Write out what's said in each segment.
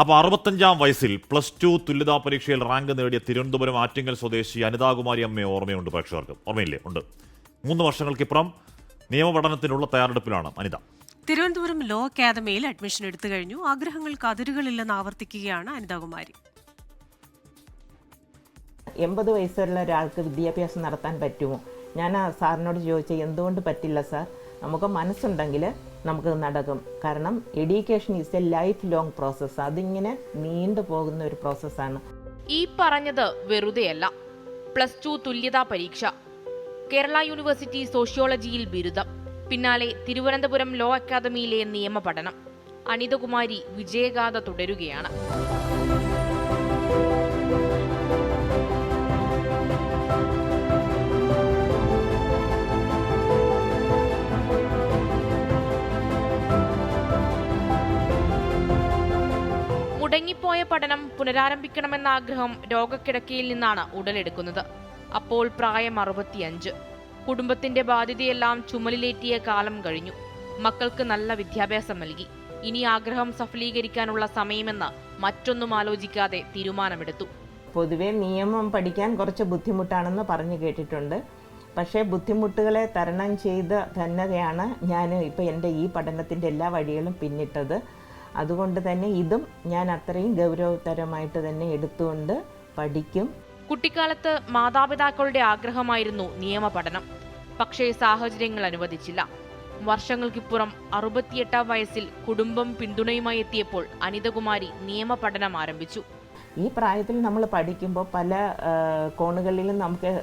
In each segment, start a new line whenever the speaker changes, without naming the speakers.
അപ്പോൾ 65-ാം വയസ്സിൽ +2 തുല്യതാ പരീക്ഷയിൽ റാങ്ക് നേടിയ തിരുവനന്തപുരം ആറ്റിങ്ങൽ സ്വദേശി അനിതാകുമാരി അമ്മയെ ഓർമ്മയുണ്ട് പ്രേക്ഷകർക്ക്? ഓർമ്മയില്ലേ? ഉണ്ട്. 3 വർഷങ്ങൾക്കിപ്പുറം നിയമപഠനത്തിനുള്ള തയ്യാറെടുപ്പിലാണ് അനിത.
തിരുവനന്തപുരം ലോ അക്കാദമിയിൽ അഡ്മിഷൻ എടുത്തു കഴിഞ്ഞു. ആഗ്രഹങ്ങൾക്ക് അതിരുകളില്ലെന്ന് ആവർത്തിക്കുകയാണ് അനിതാകുമാരി.
80 വയസ്സുള്ള ഒരാൾക്ക് വിദ്യാഭ്യാസം നടത്താൻ പറ്റുമോ? ഞാൻ സാറിനോട് ചോദിച്ചാൽ എന്തുകൊണ്ട് പറ്റില്ല സാർ, നമുക്ക് മനസ്സുണ്ടെങ്കിൽ നമുക്ക് നടക്കും. കാരണം education is A life long process. അതിങ്ങനെ നീണ്ടു പോകുന്ന ഒരു പ്രോസസ്സാണ്.
ഈ പറഞ്ഞത് വെറുതെയല്ല. +2 തുല്യതാ പരീക്ഷ, കേരള യൂണിവേഴ്സിറ്റി സോഷ്യോളജിയിൽ ബിരുദം, പിന്നാലെ തിരുവനന്തപുരം ലോ അക്കാദമിയിലെ നിയമപഠനം. അനിതകുമാരി വിജയഗാഥ തുടരുകയാണ്. മുടങ്ങിപ്പോയ പഠനം പുനരാരംഭിക്കണമെന്ന ആഗ്രഹം രോഗക്കിടക്കയിൽ നിന്നാണ് ഉടലെടുക്കുന്നത്. അപ്പോൾ പ്രായം 65. കുടുംബത്തിന്റെ ബാധ്യതയെല്ലാം ചുമലിലേറ്റിയ കാലം കഴിഞ്ഞു. മക്കൾക്ക് നല്ല വിദ്യാഭ്യാസം നൽകി. ഇനി ആഗ്രഹം സഫലീകരിക്കാനുള്ള സമയമെന്ന് മറ്റൊന്നും ആലോചിക്കാതെ തീരുമാനമെടുത്തു.
പൊതുവെ നിയമം പഠിക്കാൻ കുറച്ച് ബുദ്ധിമുട്ടാണെന്ന് പറഞ്ഞു കേട്ടിട്ടുണ്ട്. പക്ഷേ ബുദ്ധിമുട്ടുകളെ തരണം ചെയ്ത് തന്നെയാണ് ഞാൻ ഇപ്പോൾ എൻ്റെ ഈ പഠനത്തിൻ്റെ എല്ലാ വഴികളും പിന്നിട്ടത്. അതുകൊണ്ട് തന്നെ ഇതും ഞാൻ അത്രയും ഗൗരവതരമായിട്ട് തന്നെ എടുത്തുകൊണ്ട് പഠിക്കും.
കുട്ടിക്കാലത്ത് മാതാപിതാക്കളുടെ ആഗ്രഹമായിരുന്നു നിയമപഠനം. പക്ഷേ സാഹചര്യങ്ങൾ അനുവദിച്ചില്ല. വർഷങ്ങൾക്കിപ്പുറം 68-ാം വയസ്സിൽ കുടുംബം പിന്തുണയുമായി എത്തിയപ്പോൾ അനിതകുമാരി നിയമപഠനം ആരംഭിച്ചു.
ഈ പ്രായത്തിൽ നമ്മൾ പഠിക്കുമ്പോൾ പല കോണുകളിലും നമുക്ക്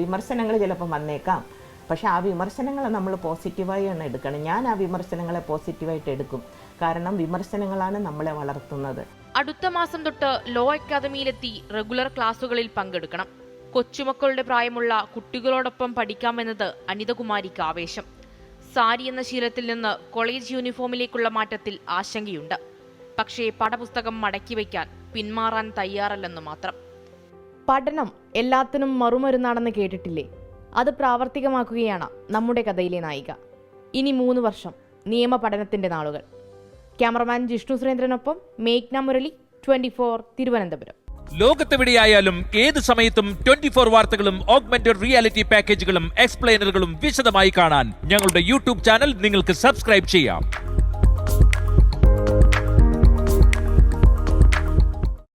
വിമർശനങ്ങൾ ചിലപ്പോൾ വന്നേക്കാം. പക്ഷേ ആ വിമർശനങ്ങൾ നമ്മൾ പോസിറ്റീവായി ആണ് എടുക്കണം. ഞാൻ ആ വിമർശനങ്ങളെ പോസിറ്റീവായിട്ട് എടുക്കും. കാരണം വിമർശനങ്ങളാണ് നമ്മളെ വളർത്തുന്നത്.
അടുത്ത മാസം തൊട്ട് ലോ അക്കാദമിയിലെത്തി റെഗുലർ ക്ലാസുകളിൽ പങ്കെടുക്കണം. കൊച്ചുമക്കളുടെ പ്രായമുള്ള കുട്ടികളോടൊപ്പം പഠിക്കാമെന്നത് അനിതകുമാരിക്ക് ആവേശം. സാരി എന്ന ശീലത്തിൽ നിന്ന് കോളേജ് യൂണിഫോമിലേക്കുള്ള മാറ്റത്തിൽ ആശങ്കയുണ്ട്. പക്ഷേ പാഠപുസ്തകം മടക്കി വയ്ക്കാൻ പിന്മാറാൻ തയ്യാറല്ലെന്ന് മാത്രം.
പഠനം എല്ലാത്തിനും മറുമരുന്നാണെന്ന് കേട്ടിട്ടില്ലേ? അത് പ്രാവർത്തികമാക്കുകയാണ് നമ്മുടെ കഥയിലെ നായിക. ഇനി 3 വർഷം നിയമ പഠനത്തിന്റെ നാളുകൾ. ക്യാമറമാൻ ജിഷ്ണു സുരേന്ദ്രനൊപ്പം മേഘ്ന മുരളി, 24 തിരുവനന്തപുരം.
ലോകത്തെവിടെയായാലും ഏത് സമയത്തും 24 വാർത്തകളും ഓഗ്മെന്റഡ് റിയാലിറ്റി പാക്കേജുകളും എക്സ്പ്ലെയിനറുകളും വിശദമായി കാണാൻ ഞങ്ങളുടെ യൂട്യൂബ് ചാനൽ നിങ്ങൾക്ക് സബ്സ്ക്രൈബ് ചെയ്യാം.